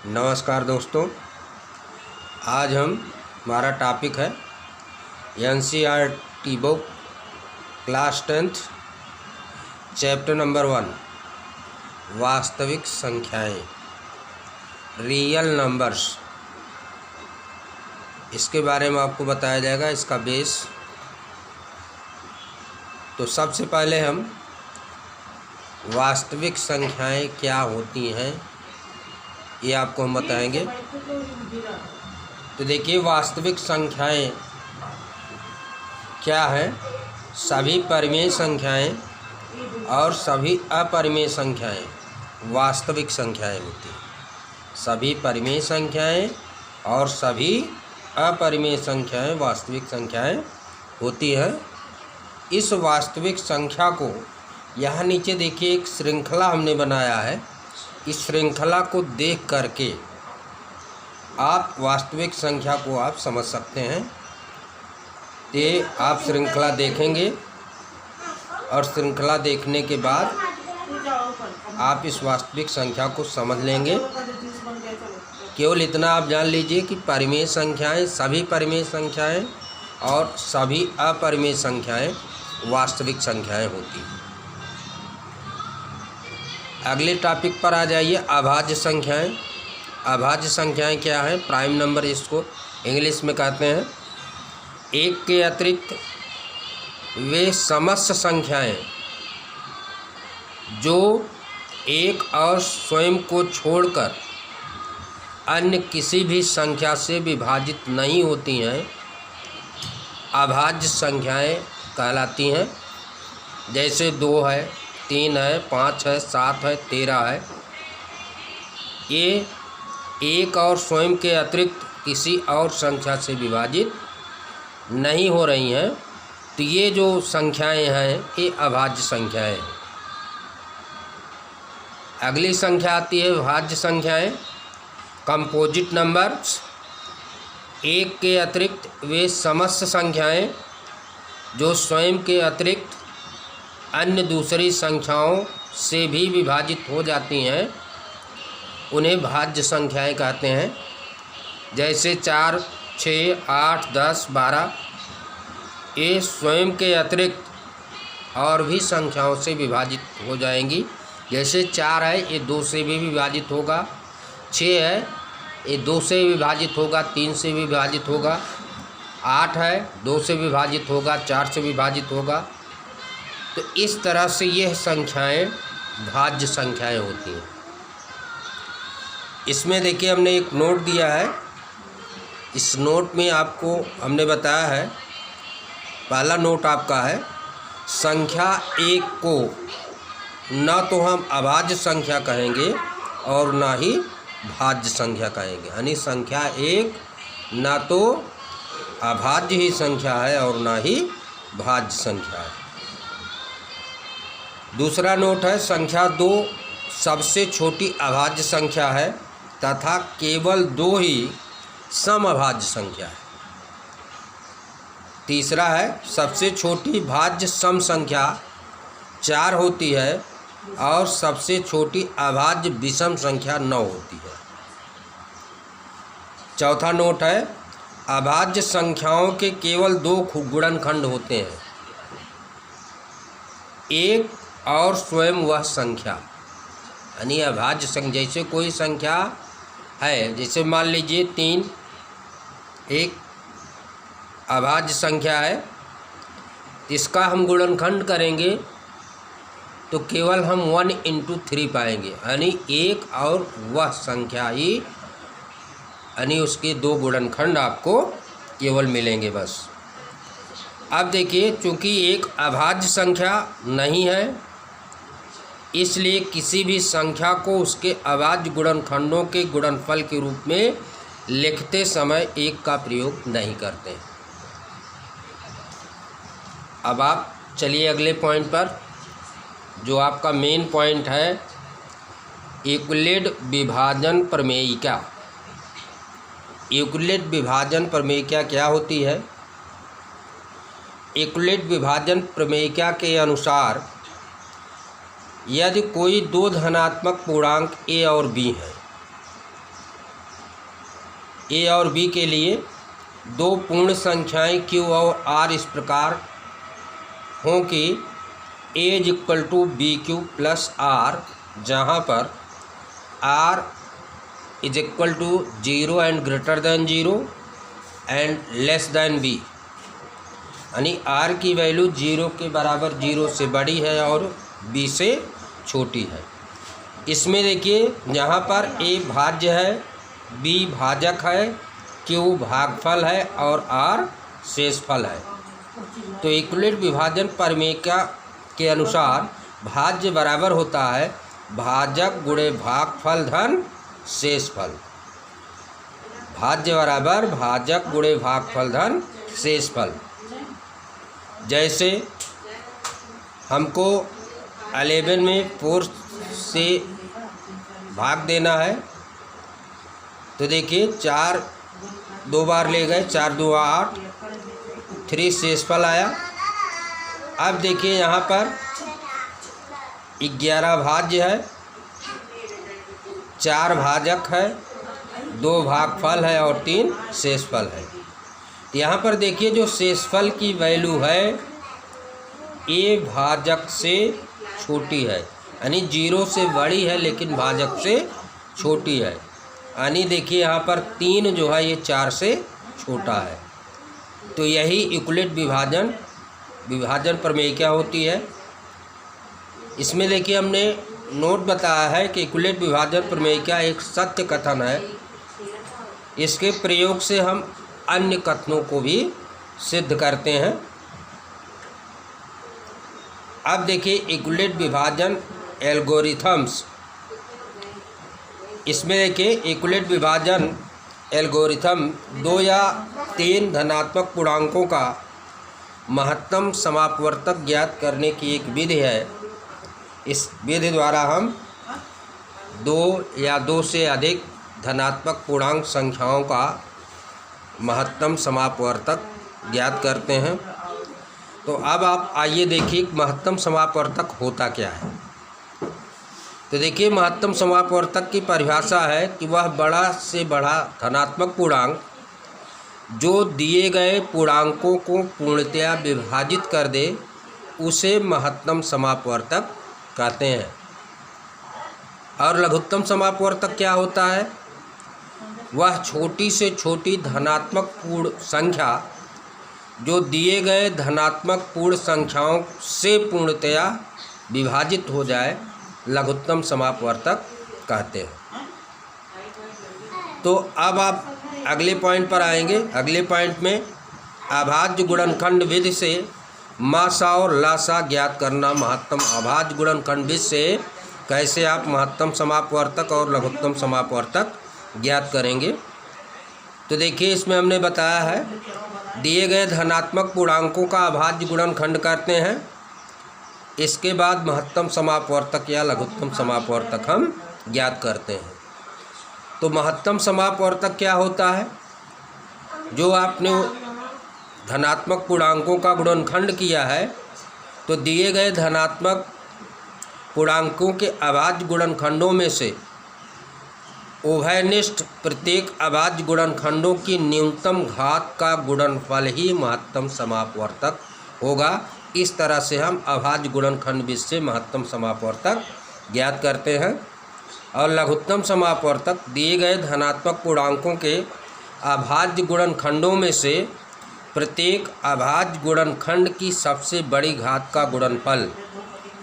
नमस्कार दोस्तों, आज हमारा टॉपिक है NCERT book class 10th chapter number 1 वास्तविक संख्याएं, रियल नंबर्स। इसके बारे में आपको बताया जाएगा, इसका बेस। तो सबसे पहले हम वास्तविक संख्याएं क्या होती हैं ये आपको हम बताएंगे। तो देखिए, वास्तविक संख्याएं क्या है? सभी परिमेय संख्याएं और सभी अपरिमेय संख्याएं वास्तविक संख्याएं होती हैं। सभी परिमेय संख्याएं और सभी अपरिमेय संख्याएं वास्तविक संख्याएं होती हैं। इस वास्तविक संख्या को यहाँ नीचे देखिए एक श्रृंखला हमने बनाया है। इस श्रृंखला को देख करके आप वास्तविक संख्या को आप समझ सकते हैं। ये आप श्रृंखला देखेंगे और श्रृंखला देखने के बाद आप इस वास्तविक संख्या को समझ लेंगे। केवल इतना आप जान लीजिए कि परिमेय संख्याएं, सभी परिमेय संख्याएं और सभी अपरिमेय संख्याएं वास्तविक संख्याएं होती हैं। अगले टॉपिक पर आ जाइए, अभाज्य संख्याएं। अभाज्य संख्याएं क्या है? प्राइम नंबर इसको इंग्लिश में कहते हैं। एक के अतिरिक्त वे समस्त संख्याएं जो एक और स्वयं को छोड़कर अन्य किसी भी संख्या से विभाजित नहीं होती हैं, अभाज्य संख्याएं कहलाती हैं। जैसे 2 है, 3 है, 5 है, 7 है, 13 है। ये एक और स्वयं के अतिरिक्त किसी और संख्या से विभाजित नहीं हो रही हैं, तो ये जो संख्याएं हैं ये अभाज्य संख्याएं हैं। अगली संख्या आती है भाज्य संख्याएं, कंपोजिट नंबर्स। एक के अतिरिक्त वे समस्त संख्याएं जो स्वयं के अतिरिक्त अन्य दूसरी संख्याओं से भी विभाजित हो जाती हैं, उन्हें भाज्य संख्याएं कहते हैं। जैसे 4, 6, 8, 10, 12 ये स्वयं के अतिरिक्त और भी संख्याओं से विभाजित हो जाएंगी। जैसे 4 है, ये 2 से भी विभाजित होगा। 6 है, ये 2 से विभाजित होगा, 3 से विभाजित होगा। 8 है, 2 से विभाजित होगा, 4 से विभाजित होगा। तो इस तरह से यह संख्याएं भाज्य संख्याएं होती हैं। इसमें देखिए हमने एक नोट दिया है। इस नोट में आपको हमने बताया है, पहला नोट आपका है, संख्या 1 को न तो हम अभाज्य संख्या कहेंगे और ना ही भाज्य संख्या कहेंगे। यानी संख्या 1 ना तो अभाज्य ही संख्या है और ना ही भाज्य संख्या है। दूसरा नोट है, संख्या 2 सबसे छोटी अभाज्य संख्या है तथा केवल 2 ही समअभाज्य संख्या है। तीसरा है, सबसे छोटी भाज्य सम संख्या 4 होती है और सबसे छोटी अभाज्य विषम संख्या 9 होती है। चौथा नोट है, अभाज्य संख्याओं के केवल 2 गुणनखंड होते हैं, एक और स्वयं वह संख्या। यानी अभाज्य संख्या, जैसे कोई संख्या है, जैसे मान लीजिए 3 एक अभाज्य संख्या है, इसका हम गुणनखंड करेंगे तो केवल हम 1 × 3 पाएंगे। यानी एक और वह संख्या ही, यानी उसके 2 गुणनखंड आपको केवल मिलेंगे बस। अब देखिए, चूँकि एक अभाज्य संख्या नहीं है, इसलिए किसी भी संख्या को उसके अभाज्य गुणनखंडों के गुणनफल के रूप में लिखते समय 1 का प्रयोग नहीं करते। अब आप चलिए अगले पॉइंट पर, जो आपका मेन पॉइंट है, यूक्लिड विभाजन प्रमेयिका। यूक्लिड विभाजन प्रमेयिका क्या होती है? यूक्लिड विभाजन प्रमेयिका के अनुसार यदि कोई 2 धनात्मक पूर्णांक a और b है ए और बी के लिए दो पूर्ण संख्याएं Q और R इस प्रकार हों कि A is equal to B Q plus R, जहाँ पर R is equal to 0 and greater than 0 and less than B, यानी R की वैल्यू 0 के बराबर 0 से बड़ी है और B से छोटी है। इसमें देखिए यहाँ पर A भाज्य है, B भाजक है, Q भागफल है और R शेषफल है। तो इक्विलेट विभाजन प्रमेय के अनुसार भाज्य बराबर होता है भाजक गुणे भागफल धन शेषफल। भाज्य बराबर भाजक गुणे भागफल धन शेषफल। जैसे हमको 11 में 4 से भाग देना है, तो देखिए 4 दो बार ले गए, 4 2 8, 3 शेषफल आया। अब देखिए यहाँ पर 11 भाज्य है, 4 भाजक है, 2 भागफल है और 3 शेषफल है। यहाँ पर देखिए जो शेषफल की वैल्यू है ए भाजक से छोटी है, यानी 0 से बड़ी है लेकिन भाजक से छोटी है। यानी देखिए यहाँ पर 3 जो है ये 4 से छोटा है। तो यही इक्विलेट विभाजन प्रमेय क्या होती है। इसमें देखिए हमने नोट बताया है कि इक्विलेट विभाजन प्रमेय क्या एक सत्य कथन है। इसके प्रयोग से हम अन्य कथनों को भी सिद्ध करते हैं। अब देखिए इक्विलेट विभाजन एल्गोरिथम्स। इसमें देखिए इक्विलेट विभाजन एल्गोरिथम 2 या 3 धनात्मक पूर्णांकों का महत्तम समापवर्तक ज्ञात करने की एक विधि है। इस विधि द्वारा हम 2 या 2 से अधिक धनात्मक पूर्णांक संख्याओं का महत्तम समापवर्तक ज्ञात करते हैं। तो अब आप आइए देखिए महत्तम समापवर्तक होता क्या है। तो देखिए महत्तम समापवर्तक की परिभाषा है कि वह बड़ा से बड़ा धनात्मक पूर्णांक जो दिए गए पूर्णांकों को पूर्णतया विभाजित कर दे, उसे महत्तम समापवर्तक कहते हैं। और लघुत्तम समापवर्तक क्या होता है? वह छोटी से छोटी धनात्मक पूर्ण संख्या जो दिए गए धनात्मक पूर्ण संख्याओं से पूर्णतया विभाजित हो जाए, लघुत्तम समापवर्तक कहते हैं। तो अब आप अगले पॉइंट पर आएंगे। अगले पॉइंट में अभाज्य गुणनखंड विधि से मासा और लासा ज्ञात करना। महत्तम अभाज्य गुणनखंड विधि से कैसे आप महत्तम समापवर्तक और लघुत्तम समापवर्तक ज्ञात करेंगे। तो देखिए इसमें हमने बताया है दिए गए धनात्मक पूर्णांकों का अभाज्य गुणनखंड करते हैं। इसके बाद महत्तम समापवर्तक या लघुत्तम समापवर्तक हम ज्ञात करते हैं। तो महत्तम समापवर्तक क्या होता है? जो आपने धनात्मक पूर्णांकों का गुणनखंड किया है, तो दिए गए धनात्मक पूर्णांकों के अभाज्य गुणनखंडों में से उभयनिष्ठ प्रत्येक अभाज्य गुणनखंडों की न्यूनतम घात का गुणनफल ही महत्तम समापवर्तक होगा। इस तरह से हम अभाज्य गुणनखंड विधि से महत्तम समापवर्तक ज्ञात करते हैं। और लघुत्तम समापवर्तक दिए गए धनात्मक पूर्णांकों के अभाज्य गुणनखंडों में से प्रत्येक अभाज्य गुणनखंड की सबसे बड़ी घात का गुणनफल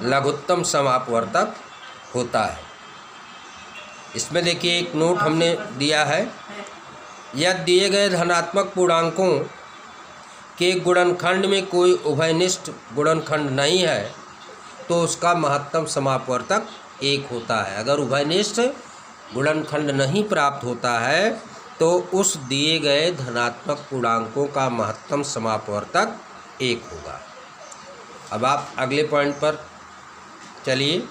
लघुत्तम समापवर्तक होता है। इसमें देखिए एक नोट हमने दिया है, यदि दिए गए धनात्मक पूर्णांकों के गुणनखंड में कोई उभयनिष्ठ गुणनखंड नहीं है तो उसका महत्तम समापवर्तक 1 होता है। अगर उभयनिष्ठ गुणनखंड नहीं प्राप्त होता है तो उस दिए गए धनात्मक पूर्णांकों का महत्तम समापवर्तक 1 होगा। अब आप अगले पॉइंट पर चलिए।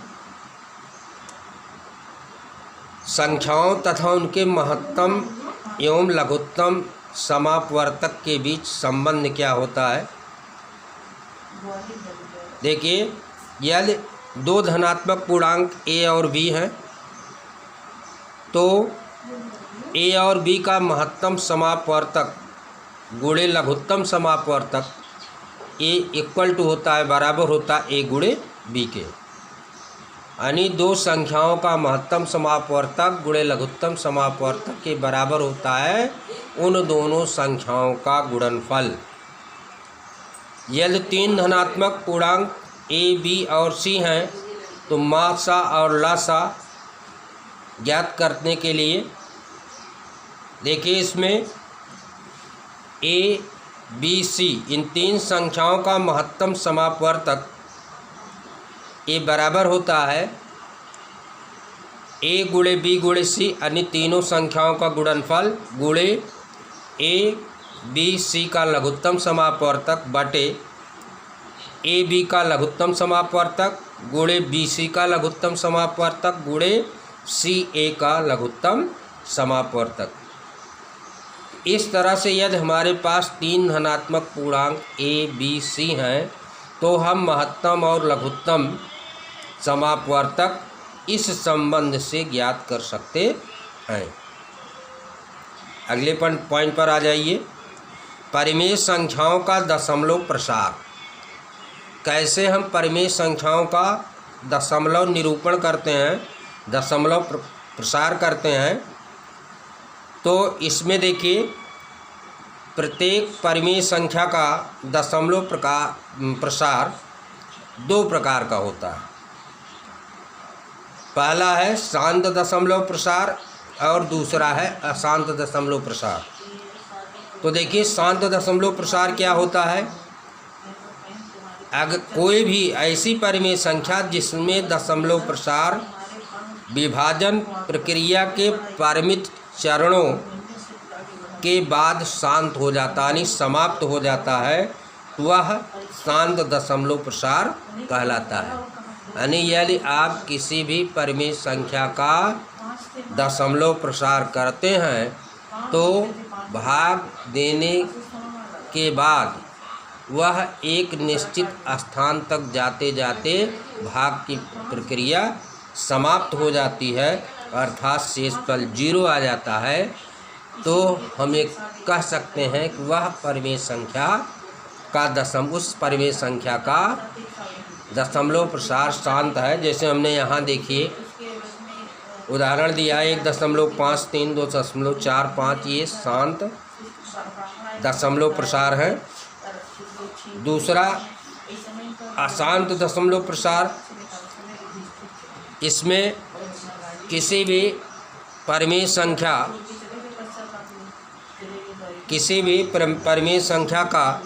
संख्याओं तथा उनके महत्तम एवं लघुत्तम समापवर्तक के बीच संबंध क्या होता है? देखिए यदि 2 धनात्मक पूर्णांक a और b हैं तो ए और बी का महत्तम समापवर्तक गुणे लघुत्तम समापवर्तक ए इक्वल टू होता है, बराबर होता है ए गुणे बी के। यानी दो संख्याओं का महत्तम समापवर्तक गुणे लघुत्तम समापवर्तक के बराबर होता है उन दोनों संख्याओं का गुणनफल। यदि तीन धनात्मक पूर्णांक ए बी और सी हैं तो मासा और लासा ज्ञात करने के लिए देखिए इसमें ए बी सी इन तीन संख्याओं का महत्तम समापवर्तक ए बराबर होता है ए गुणे बी गुणे सी, यानी तीनों संख्याओं का गुणनफल गुणे ए बी सी का लघुत्तम समापवर्तक बटे ए बी का लघुत्तम समापवर्तक गुणे बी सी का लघुत्तम समापवर्तक गुणे सी ए का लघुत्तम समापवर्तक। इस तरह से यदि हमारे पास तीन धनात्मक पूर्णांक ए बी सी हैं तो हम महत्तम और लघुत्तम समापवर्तक इस संबंध से ज्ञात कर सकते हैं। अगले पॉइंट पर आ जाइए। परिमेय संख्याओं का दशमलव प्रसार। कैसे हम परिमेय संख्याओं का दशमलव निरूपण करते हैं, दशमलव प्रसार करते हैं। तो इसमें देखिए प्रत्येक परिमेय संख्या का दशमलव प्रसार दो प्रकार का होता है। पहला है शांत दशमलव प्रसार और दूसरा है अशांत दशमलव प्रसार। तो देखिए शांत दशमलव प्रसार क्या होता है। अगर कोई भी ऐसी परिमेय संख्या जिसमें दशमलव प्रसार विभाजन प्रक्रिया के परिमित चरणों के बाद शांत हो जाता यानी समाप्त हो जाता है, वह शांत दशमलव प्रसार कहलाता है। यानी यदि आप किसी भी परिमेय संख्या का दशमलव प्रसार करते हैं तो भाग देने के बाद वह एक निश्चित स्थान तक जाते जाते भाग की प्रक्रिया समाप्त हो जाती है, अर्थात शेषफल 0 आ जाता है। तो हम ये कह सकते हैं कि वह परिमेय संख्या का उस परिमेय संख्या का दशमलव प्रसार शांत है। जैसे हमने यहाँ देखिए उदाहरण दिया 1.53 2.45 ये शांत दशमलव प्रसार है। दूसरा अशांत दशमलव प्रसार, इसमें किसी भी परिमेय संख्या का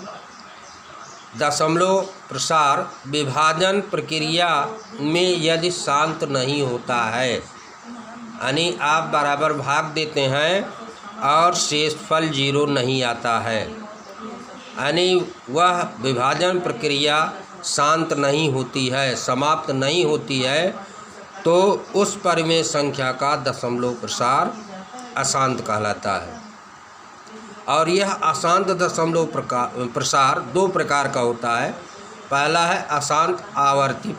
दशमलव प्रसार विभाजन प्रक्रिया में यदि शांत नहीं होता है, यानी आप बराबर भाग देते हैं और शेषफल 0 नहीं आता है, यानी वह विभाजन प्रक्रिया शांत नहीं होती है, समाप्त नहीं होती है, तो उस परिमेय संख्या का दशमलव प्रसार अशांत कहलाता है। और यह अशांत दशमलव प्रसार दो प्रकार का होता है। पहला है अशांत आवर्ती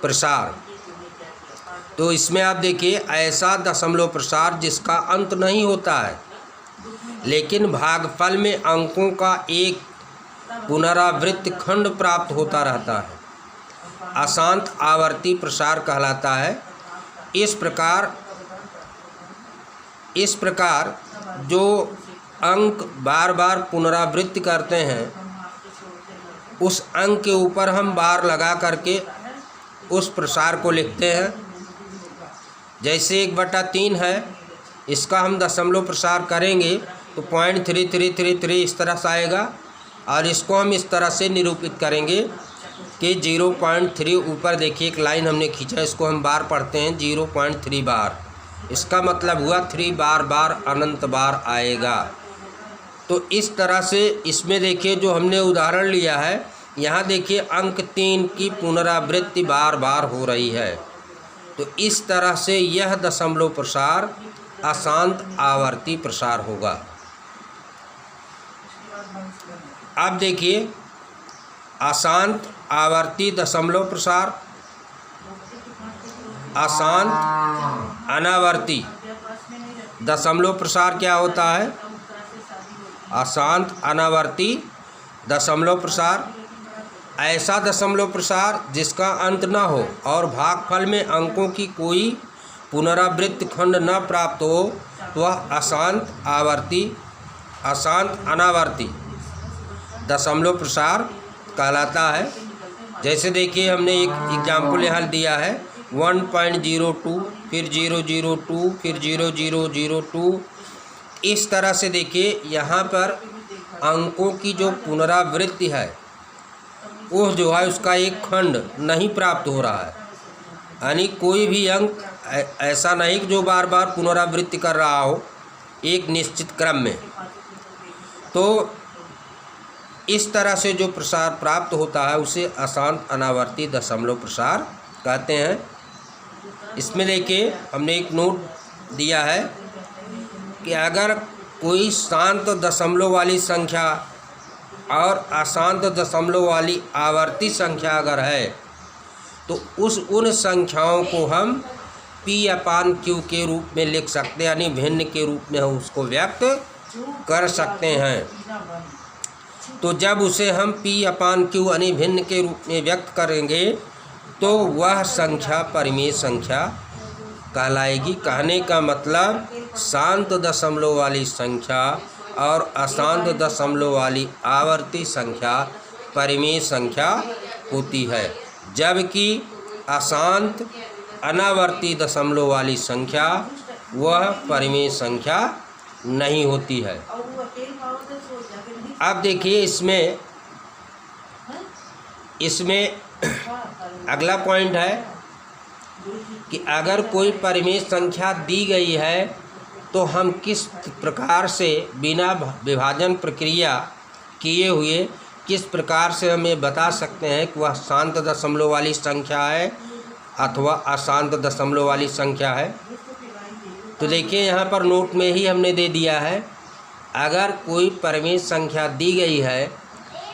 प्रसार। तो इसमें आप देखिए ऐसा दशमलव प्रसार जिसका अंत नहीं होता है लेकिन भागफल में अंकों का एक पुनरावृत्त खंड प्राप्त होता रहता है, अशांत आवर्ती प्रसार कहलाता है। इस प्रकार जो अंक बार बार पुनरावृत्ति करते हैं उस अंक के ऊपर हम बार लगा करके उस प्रसार को लिखते हैं। जैसे 1/3 है, इसका हम दशमलव प्रसार करेंगे तो 0.3333 इस तरह से आएगा और इसको हम इस तरह से निरूपित करेंगे कि 0.3 ऊपर देखिए एक लाइन हमने खींचा, इसको हम बार पढ़ते हैं 0.3 बार। इसका मतलब हुआ 3 बार अनंत बार आएगा। तो इस तरह से इसमें देखिए जो हमने उदाहरण लिया है, यहाँ देखिए अंक 3 की पुनरावृत्ति बार बार हो रही है। तो इस तरह से यह दशमलव प्रसार अशांत आवर्ती प्रसार होगा। अब देखिए अशांत आवर्ती दशमलव प्रसार अशांत अनावर्ती। दशमलव प्रसार क्या होता है? अशांत अनावर्ती दशमलव प्रसार ऐसा दशमलव प्रसार जिसका अंत न हो और भागफल में अंकों की कोई पुनरावृत्ति खंड न प्राप्त हो, वह अशांत आवर्ती अशांत अनावर्ती दशमलव प्रसार कहलाता है। जैसे देखिए, हमने एक एग्जाम्पल यहाँ दिया है 1.02, फिर 002, फिर 0002। इस तरह से देखिए, यहाँ पर अंकों की जो पुनरावृत्ति है वो जो है उसका एक खंड नहीं प्राप्त हो रहा है, यानी कोई भी अंक ऐसा नहीं कि जो बार बार पुनरावृत्ति कर रहा हो एक निश्चित क्रम में। तो इस तरह से जो प्रसार प्राप्त होता है उसे अशांत अनावर्ती दशमलव प्रसार कहते हैं। इसमें देखिए, हमने एक नोट दिया है कि अगर कोई शांत दशमलव वाली संख्या और अशांत दशमलव वाली आवर्ती संख्या अगर है तो उन संख्याओं को हम P/Q के रूप में लिख सकते हैं, यानी भिन्न के रूप में हम उसको व्यक्त कर सकते हैं। तो जब उसे हम P/Q यानी भिन्न के रूप में व्यक्त करेंगे तो वह संख्या परिमेय संख्या कहलाएगी। कहने का मतलब शांत दशमलव वाली संख्या और अशांत दशमलव वाली आवर्ती संख्या परिमेय संख्या होती है, जबकि अशांत अनावर्ती दशमलव वाली संख्या वह परिमेय संख्या नहीं होती है। अब देखिए, इसमें अगला पॉइंट है कि अगर कोई परिमेय संख्या दी गई है तो हम किस प्रकार से बिना विभाजन प्रक्रिया किए हुए किस प्रकार से हम ये बता सकते हैं कि वह शांत दशमलव वाली संख्या है अथवा अशांत दशमलव वाली संख्या है। तो देखिए, यहाँ पर नोट में ही हमने दे दिया है, अगर कोई परिमेय संख्या दी गई है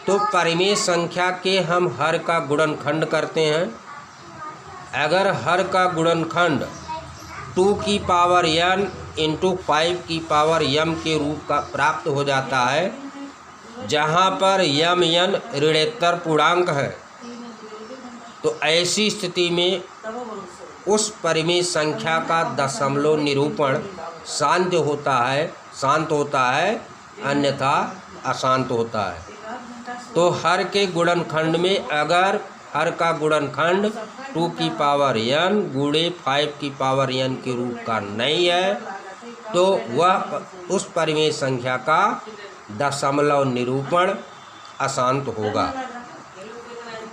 तो परिमेय संख्या के हम हर का गुणनखंड करते हैं। अगर हर का गुणनखंड 2 की पावर n इंटू 5 की पावर m के रूप का प्राप्त हो जाता है, जहाँ पर mn ऋणोत्तर पूर्णांक है, तो ऐसी स्थिति में उस परिमेय संख्या का दशमलव निरूपण शांत होता है, अन्यथा अशांत होता है। तो हर के गुणनखंड में अगर हर का गुणनखंड 2 की पावर n गुणे 5 की पावर n के रूप का नहीं है तो वह उस परिमेय संख्या का दशमलव निरूपण अशांत होगा।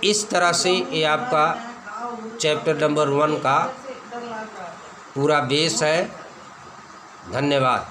इस तरह से ये आपका चैप्टर नंबर 1 का पूरा बेस है। धन्यवाद।